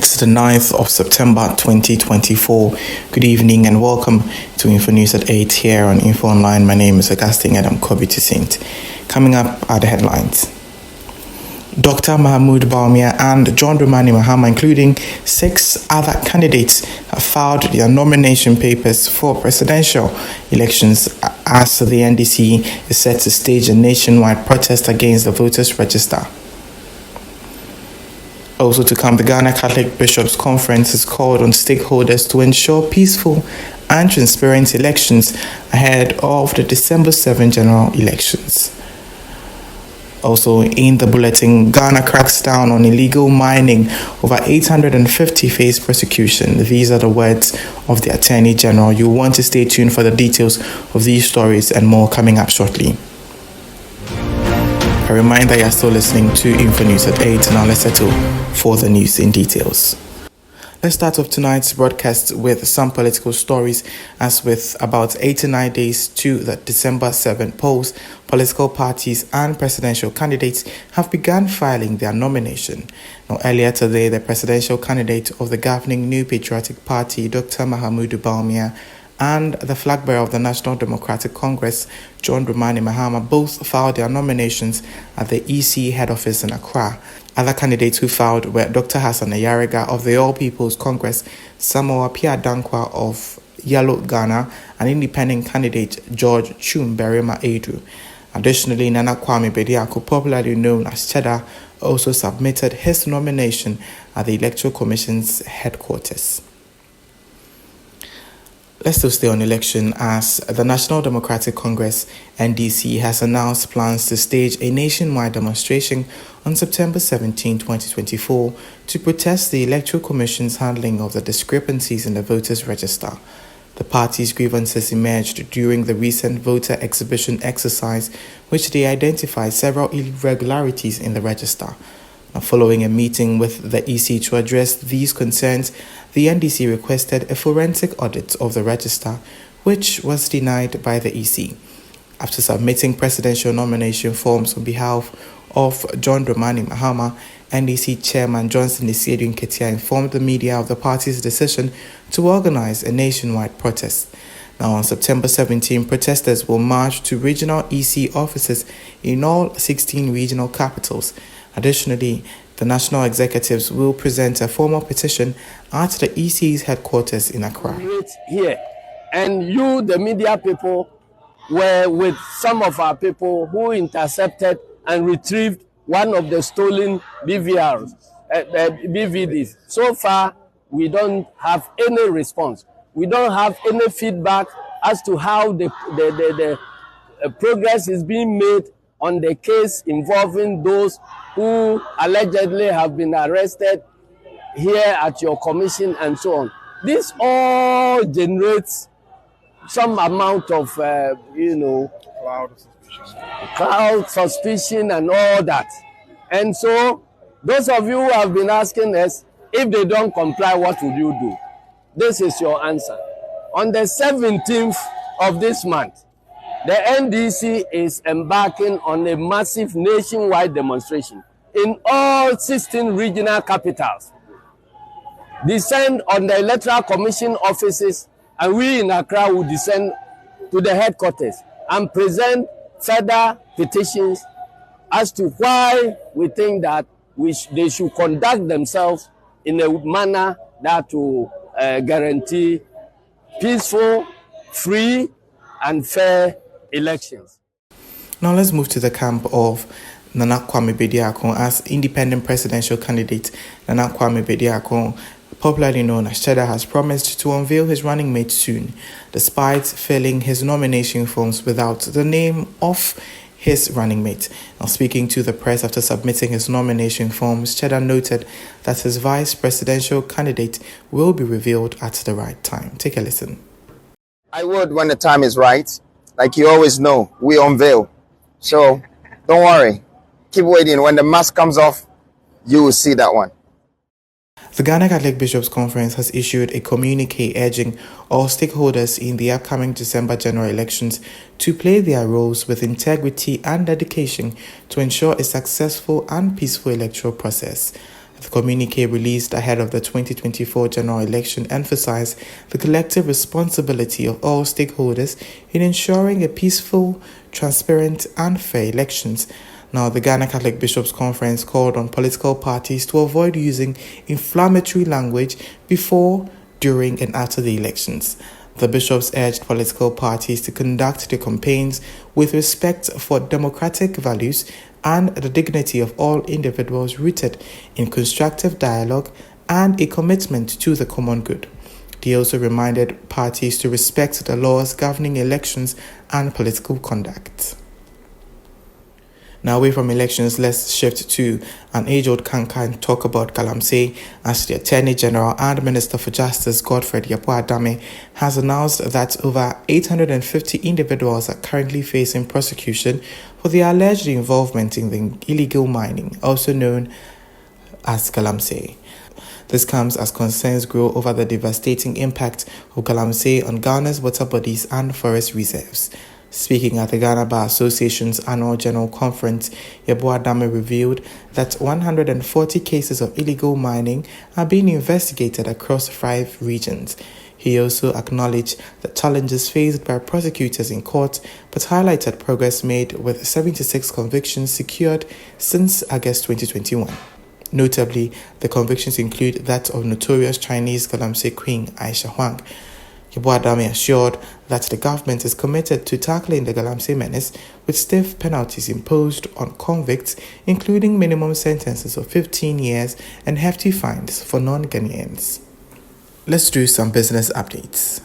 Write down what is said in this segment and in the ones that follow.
It's the 9th of September 2024. Good evening and welcome to InfoNews at 8 here on Info Online. My name is Augustine Edem Kobby Toussaint. Coming up are the headlines. Dr. Mahmoud Bawumia and John Dramani Mahama, including 6 other candidates, have filed their nomination papers for presidential elections as the NDC is set to stage a nationwide protest against the voters' register. Also to come, the Ghana Catholic Bishops' Conference has called on stakeholders to ensure peaceful and transparent elections ahead of the December 7 general elections. Also in the bulletin, Ghana cracks down on illegal mining. Over 850 face prosecution. These are the words of the Attorney General. You want to stay tuned for the details of these stories and more coming up shortly. A reminder, you're still listening to InfoNews at 8. Now let's settle for the news in details. Let's start off tonight's broadcast with some political stories. As with about 89 days to the December 7 polls, political parties and presidential candidates have begun filing their nomination. Now, earlier today, the presidential candidate of the governing New Patriotic Party, Dr. Mahmoud Bawumia, and the flag bearer of the National Democratic Congress, John Dramani Mahama, both filed their nominations at the EC head office in Accra. Other candidates who filed were Dr. Hassan Ayariga of the All People's Congress, Samoa Pia Dankwa of Yellow Ghana, and independent candidate George Chum Berima Edu. Additionally, Nana Kwame Bediako, popularly known as Cheddar, also submitted his nomination at the Electoral Commission's headquarters. Let's still stay on election as the National Democratic Congress, NDC, has announced plans to stage a nationwide demonstration on September 17, 2024 to protest the Electoral Commission's handling of the discrepancies in the voters' register. The party's grievances emerged during the recent voter exhibition exercise, which they identified several irregularities in the register. Following a meeting with the EC to address these concerns, the NDC requested a forensic audit of the register, which was denied by the EC. After submitting presidential nomination forms on behalf of John Dramani Mahama, NDC Chairman Johnson Nisiedun Ketia informed the media of the party's decision to organize a nationwide protest. Now, on September 17, protesters will march to regional EC offices in all 16 regional capitals. Additionally, the national executives will present a formal petition at the EC's headquarters in Accra. Here, and you, the media people, were with some of our people who intercepted and retrieved one of the stolen BVDs. So far, we don't have any response. We don't have any feedback as to how the progress is being made on the case involving those who allegedly have been arrested here at your commission and so on. This all generates some amount of, cloud suspicion and all that. And so those of you who have been asking us, if they don't comply, what will you do? This is your answer. On the 17th of this month, the NDC is embarking on a massive nationwide demonstration in all 16 regional capitals. Descend on the Electoral Commission offices, and we in Accra will descend to the headquarters and present further petitions as to why we think that they should conduct themselves in a manner that will guarantee peaceful, free, and fair elections. Now let's move to the camp of Nana Kwame Bediako. As independent presidential candidate, Nana Kwame Bediako, popularly known as Cheddar, has promised to unveil his running mate soon, despite filling his nomination forms without the name of his running mate. Now, speaking to the press after submitting his nomination forms, Cheddar noted that his vice presidential candidate will be revealed at the right time. Take a listen. I would when the time is right. Like you always know, we unveil. So don't worry. Keep waiting. When the mask comes off, you will see that one. The Ghana Catholic Bishops' Conference has issued a communique urging all stakeholders in the upcoming December general elections to play their roles with integrity and dedication to ensure a successful and peaceful electoral process. The communique released ahead of the 2024 general election emphasized the collective responsibility of all stakeholders in ensuring a peaceful, transparent, and fair elections. Now, the Ghana Catholic Bishops' Conference called on political parties to avoid using inflammatory language before, during, and after the elections. The bishops urged political parties to conduct their campaigns with respect for democratic values and the dignity of all individuals, rooted in constructive dialogue and a commitment to the common good. They also reminded parties to respect the laws governing elections and political conduct. Now, away from elections, let's shift to an age-old canker and talk about Galamsey, as the Attorney General and Minister for Justice Godfred Adame has announced that over 850 individuals are currently facing prosecution for their alleged involvement in the illegal mining, also known as Galamsey. This comes as concerns grow over the devastating impact of Galamsey on Ghana's water bodies and forest reserves. Speaking at the Ghana Bar Association's annual general conference, Adame revealed that 140 cases of illegal mining are being investigated across 5 regions. He also acknowledged the challenges faced by prosecutors in court, but highlighted progress made with 76 convictions secured since August 2021. Notably, the convictions include that of notorious Chinese Galamsey queen Aisha Huang. Adame assured that the government is committed to tackling the Galamsey menace with stiff penalties imposed on convicts, including minimum sentences of 15 years and hefty fines for non-Ghanaians. Let's do some business updates.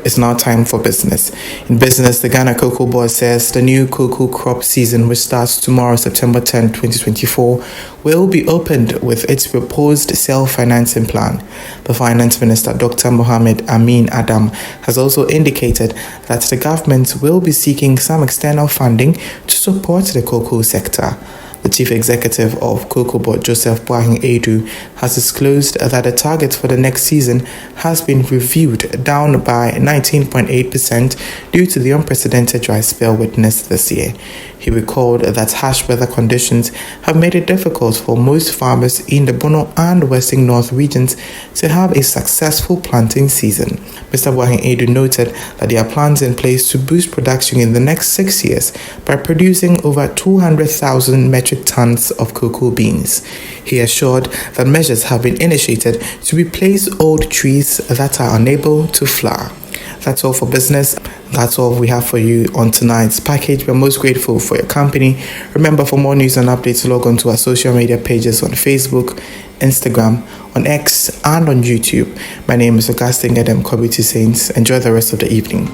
It's now time for business. In business, the Ghana Cocoa Board says the new cocoa crop season, which starts tomorrow, September 10, 2024, will be opened with its proposed self-financing plan. The Finance Minister, Dr. Mohamed Amin Adam, has also indicated that the government will be seeking some external funding to support the cocoa sector. The Chief Executive of Cocoa Board, Joseph Boahen Edu, has disclosed that the target for the next season has been reviewed down by 19.8% due to the unprecedented dry spell witnessed this year. He recalled that harsh weather conditions have made it difficult for most farmers in the Bono and Western North regions to have a successful planting season. Mr. Boahen Edu noted that there are plans in place to boost production in the next 6 years by producing over 200,000 metric tons of cocoa beans. He assured that measures have been initiated to replace old trees that are unable to flower. That's all for business. That's all we have for you on tonight's package. We're most grateful for your company. Remember, for more news and updates, log on to our social media pages on Facebook, Instagram, on X, and on YouTube. My name is Augustine Edem Kobby Toussaint. Enjoy the rest of the evening.